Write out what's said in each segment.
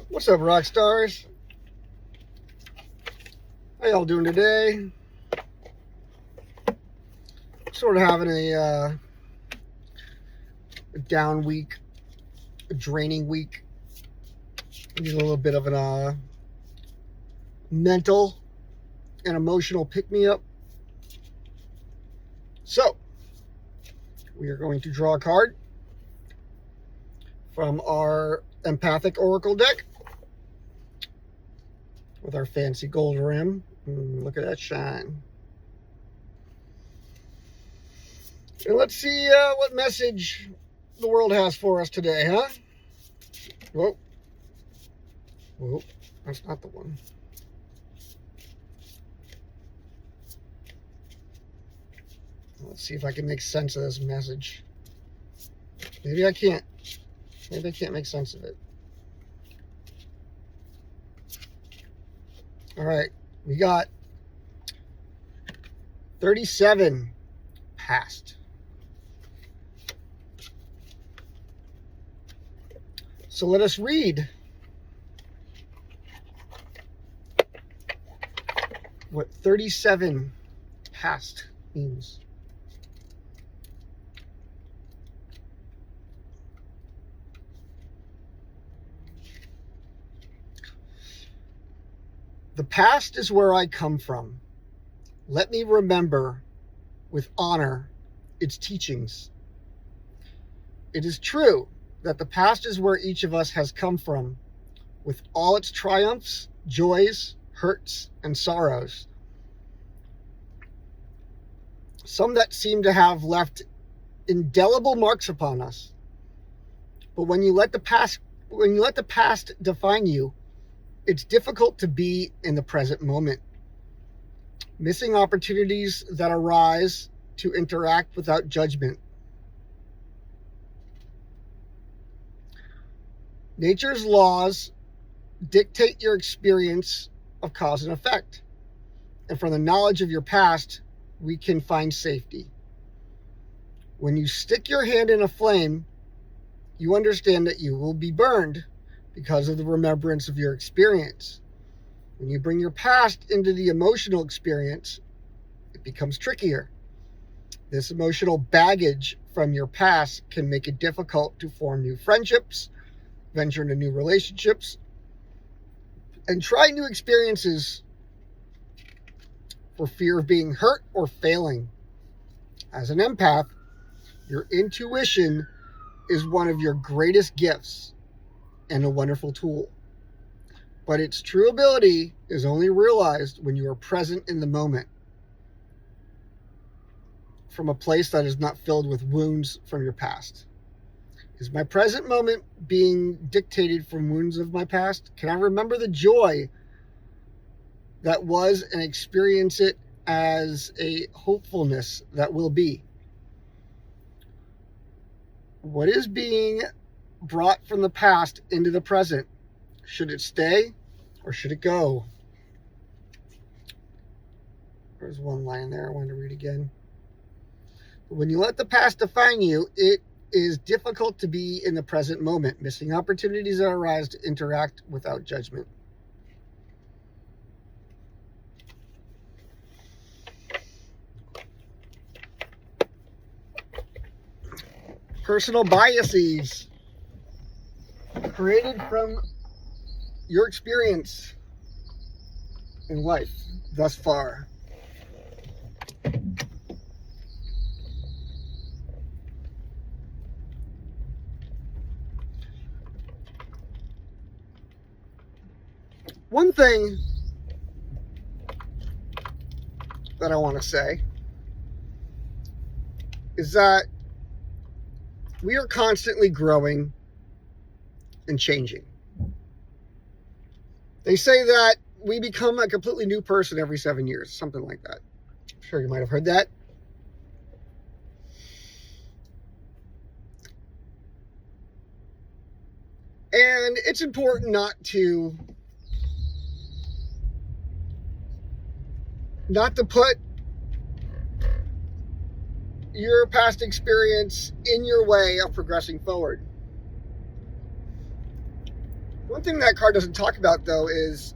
What's up, rock stars? How y'all doing today? Sort of having a down week, a draining week. Need a little bit of an mental and emotional pick-me-up. So, we are going to draw a card from our Empathic Oracle deck with our fancy gold rim. Look at that shine. And let's see what message the world has for us today, huh? Whoa. Whoa, that's not the one. Let's see if I can make sense of this message. Maybe I can't. Maybe I can't make sense of it. All right, we got 37 past. So let us read what 37 past means. The past is where I come from. Let me remember with honor its teachings. It is true that the past is where each of us has come from, with all its triumphs, joys, hurts, and sorrows. Some that seem to have left indelible marks upon us. But when you let the past define you, it's difficult to be in the present moment. Missing opportunities that arise to interact without judgment. Nature's laws dictate your experience of cause and effect. And from the knowledge of your past, we can find safety. When you stick your hand in a flame, you understand that you will be burned because of the remembrance of your experience. When you bring your past into the emotional experience, it becomes trickier. This emotional baggage from your past can make it difficult to form new friendships, venture into new relationships, and try new experiences for fear of being hurt or failing. As an empath, your intuition is one of your greatest gifts and a wonderful tool. But its true ability is only realized when you are present in the moment, from a place that is not filled with wounds from your past. Is my present moment being dictated from wounds of my past? Can I remember the joy that was and experience it as a hopefulness that will be? What is being brought from the past into the present? Should it stay or should it go? There's one line there I wanted to read again. When you let the past define you, it is difficult to be in the present moment, missing opportunities that arise to interact without judgment. Personal biases created from your experience in life thus far. One thing that I want to say is that we are constantly growing and changing. They say that we become a completely new person every 7 years, something like that. I'm sure you might have heard that. And it's important not to put your past experience in your way of progressing forward. One thing that card doesn't talk about, though, is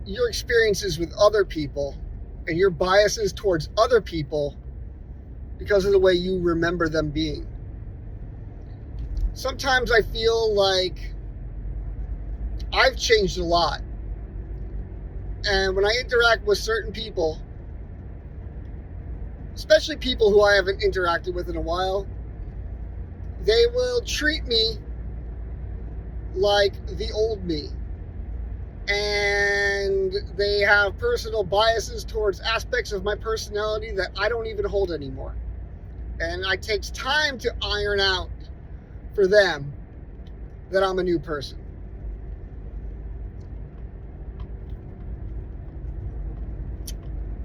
your experiences with other people and your biases towards other people because of the way you remember them being. Sometimes I feel like I've changed a lot. And when I interact with certain people, especially people who I haven't interacted with in a while, they will treat me like the old me. And they have personal biases towards aspects of my personality that I don't even hold anymore. And it takes time to iron out for them that I'm a new person.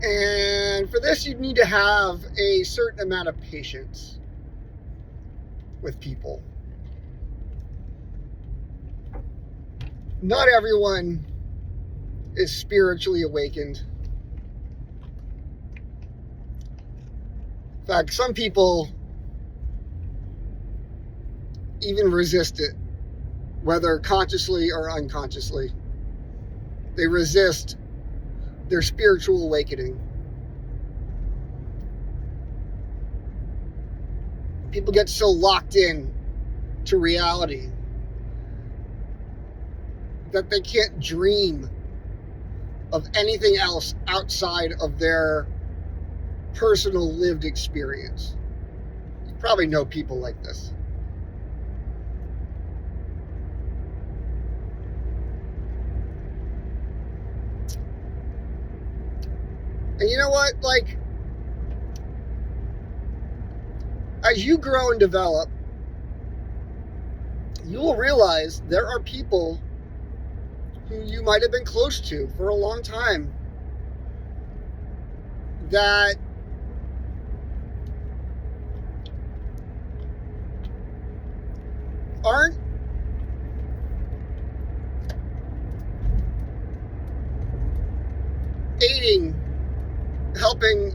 And for this, you need to have a certain amount of patience with people. Not everyone is spiritually awakened. In fact, some people even resist it, whether consciously or unconsciously. They resist their spiritual awakening. People get so locked in to reality that they can't dream of anything else outside of their personal lived experience. You probably know people like this. And you know what? Like, as you grow and develop, you will realize there are people who you might have been close to for a long time that aren't aiding, helping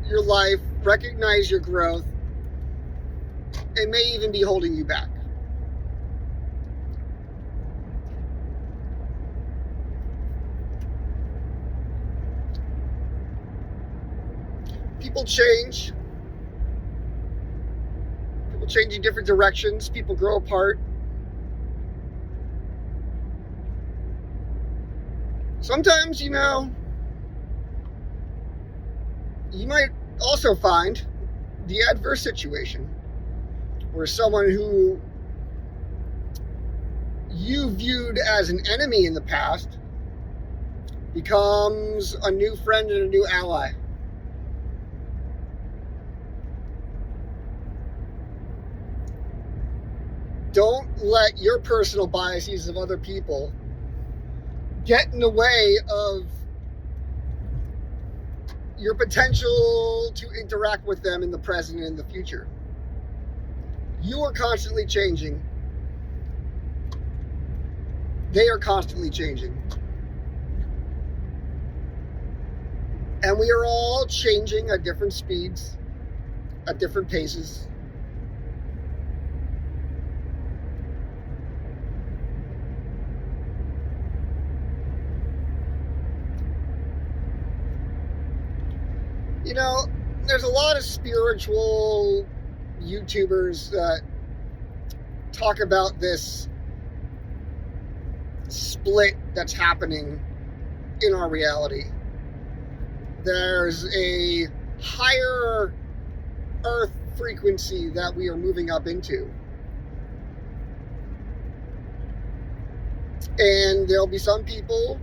your life, recognize your growth, and may even be holding you back. People change. People change in different directions. People grow apart. Sometimes, you might also find the adverse situation where someone who you viewed as an enemy in the past becomes a new friend and a new ally. Don't let your personal biases of other people get in the way of your potential to interact with them in the present and in the future. You are constantly changing. They are constantly changing. And we are all changing at different speeds, at different paces. There's a lot of spiritual YouTubers that talk about this split that's happening in our reality. There's a higher earth frequency that we are moving up into. And there'll be some people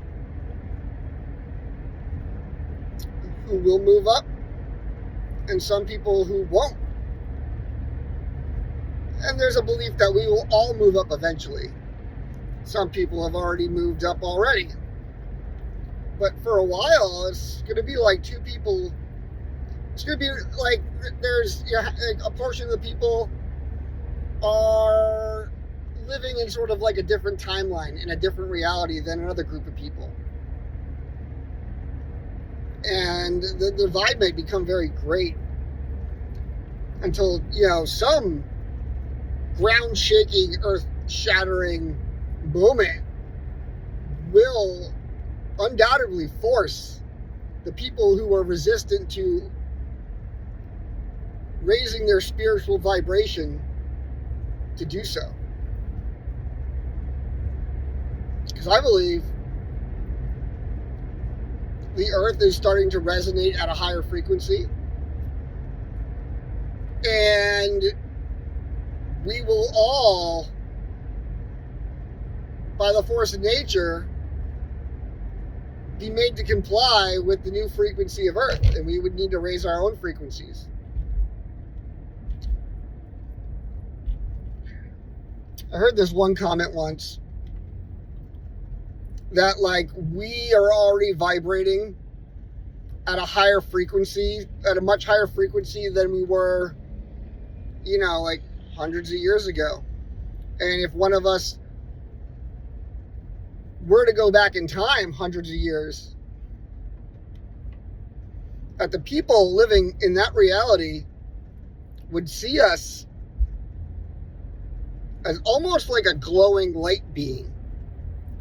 who will move up and some people who won't. And there's a belief that we will all move up eventually. Some people have already moved up already. But for a while, it's going to be like two people. It's going to be like there's a portion of the people are living in sort of like a different timeline, in a different reality than another group of people. And the divide may become very great until, some ground-shaking, earth-shattering moment will undoubtedly force the people who are resistant to raising their spiritual vibration to do so. Because I believe the earth is starting to resonate at a higher frequency, and we will all, by the force of nature, be made to comply with the new frequency of earth, and we would need to raise our own frequencies. I heard this one comment once that, like, we are already vibrating at a higher frequency, at a much higher frequency than we were, like hundreds of years ago. And if one of us were to go back in time hundreds of years, that the people living in that reality would see us as almost like a glowing light being,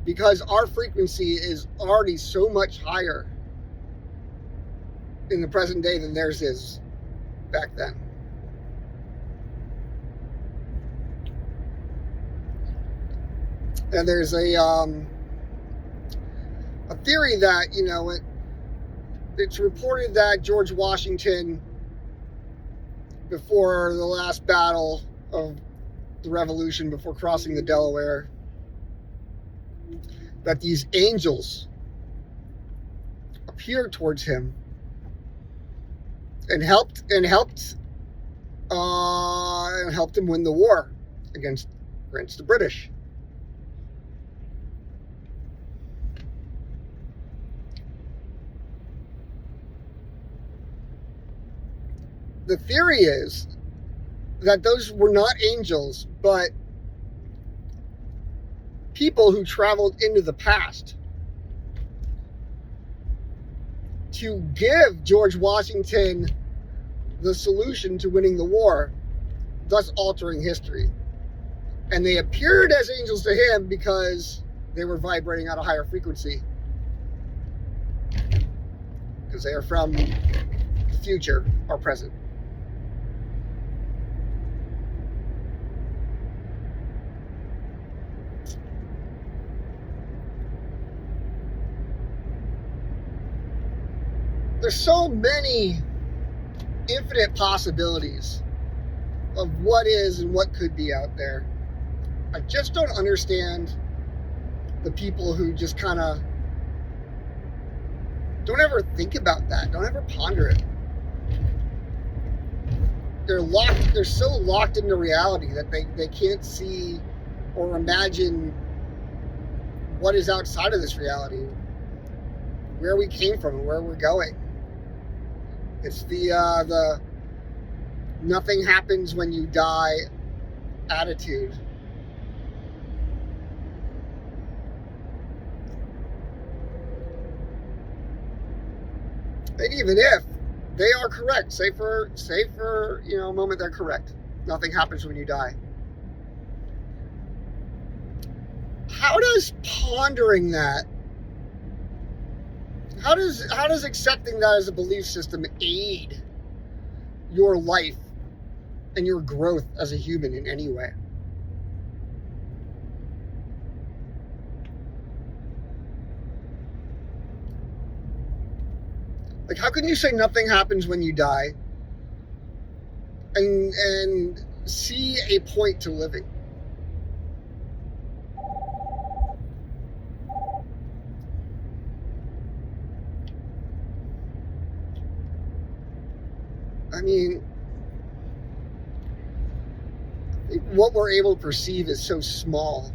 because our frequency is already so much higher in the present day than theirs is back then. And there's a theory that, it's reported that George Washington, before the last battle of the Revolution, before crossing the Delaware, that these angels appeared towards him and helped him win the war against the British. The theory is that those were not angels, but people who traveled into the past to give George Washington the solution to winning the war, thus altering history. And they appeared as angels to him because they were vibrating at a higher frequency, because they are from the future or present. There's so many infinite possibilities of what is and what could be out there. I just don't understand the people who just kind of don't ever think about that, don't ever ponder it. They're so locked into reality that they can't see or imagine what is outside of this reality, where we came from and where we're going. It's the nothing happens when you die attitude. And even if they are correct, say for a moment they're correct, nothing happens when you die. How does pondering that, how does accepting that as a belief system aid your life and your growth as a human in any way? Like, how can you say nothing happens when you die and see a point to living? I mean, I think what we're able to perceive is so small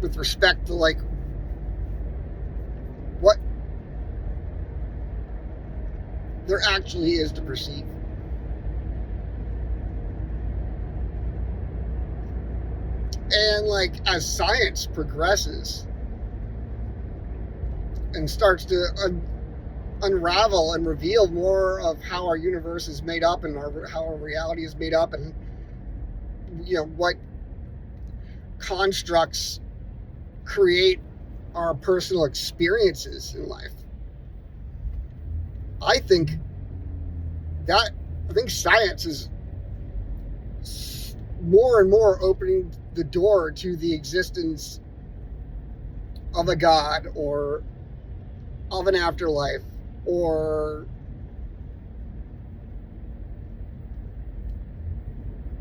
with respect to, like, what there actually is to perceive. And, like, as science progresses and starts to unravel and reveal more of how our universe is made up and how our reality is made up, and what constructs create our personal experiences in life. I think science is more and more opening the door to the existence of a God, or of an afterlife, or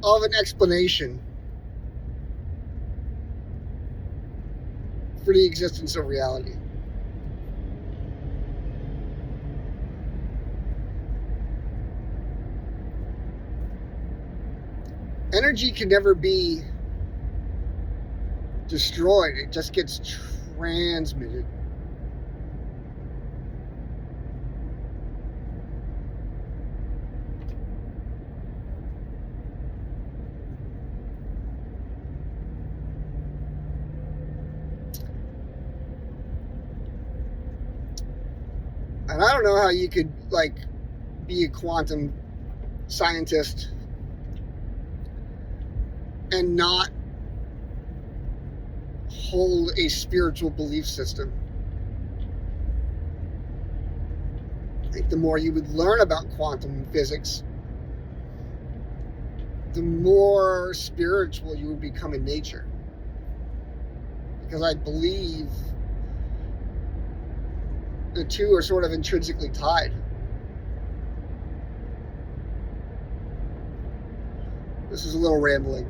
of an explanation for the existence of reality. Energy can never be destroyed. It just gets transmitted. And I don't know how you could be a quantum scientist and not hold a spiritual belief system. I think the more you would learn about quantum physics, the more spiritual you would become in nature. Because I believe the two are sort of intrinsically tied. This is a little rambling.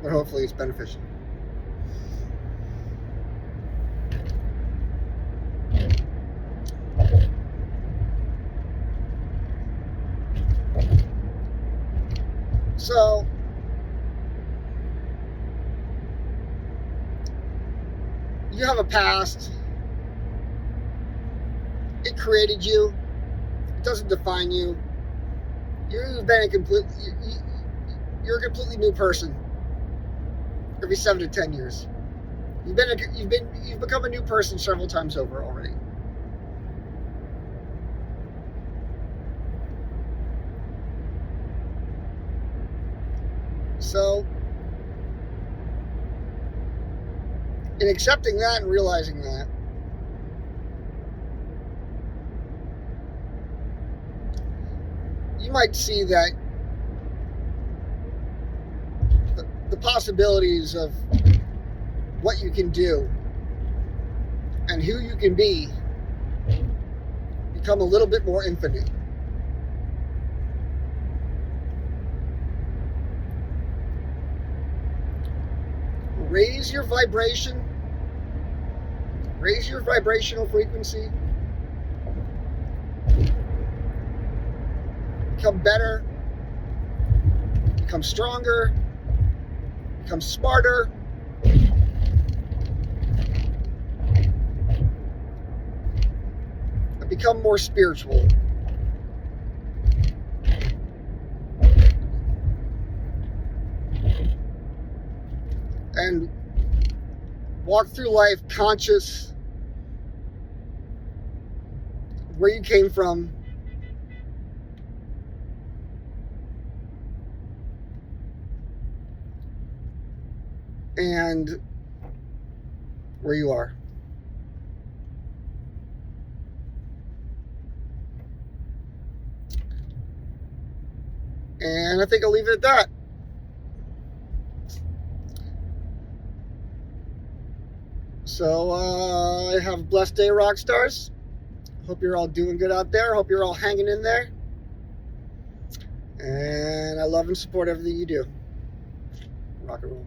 But hopefully it's beneficial. So, you have a past. It created you. It doesn't define you. You're a completely new person every 7 to 10 years. You've become a new person several times over already. So, in accepting that and realizing that, you might see that the possibilities of what you can do and who you can be become a little bit more infinite. Raise your vibration, raise your vibrational frequency, become better, become stronger, become smarter, and become more spiritual. And walk through life conscious where you came from, and where you are. And I think I'll leave it at that. So, have a blessed day, rock stars. Hope you're all doing good out there. Hope you're all hanging in there. And I love and support everything you do. Rock and roll.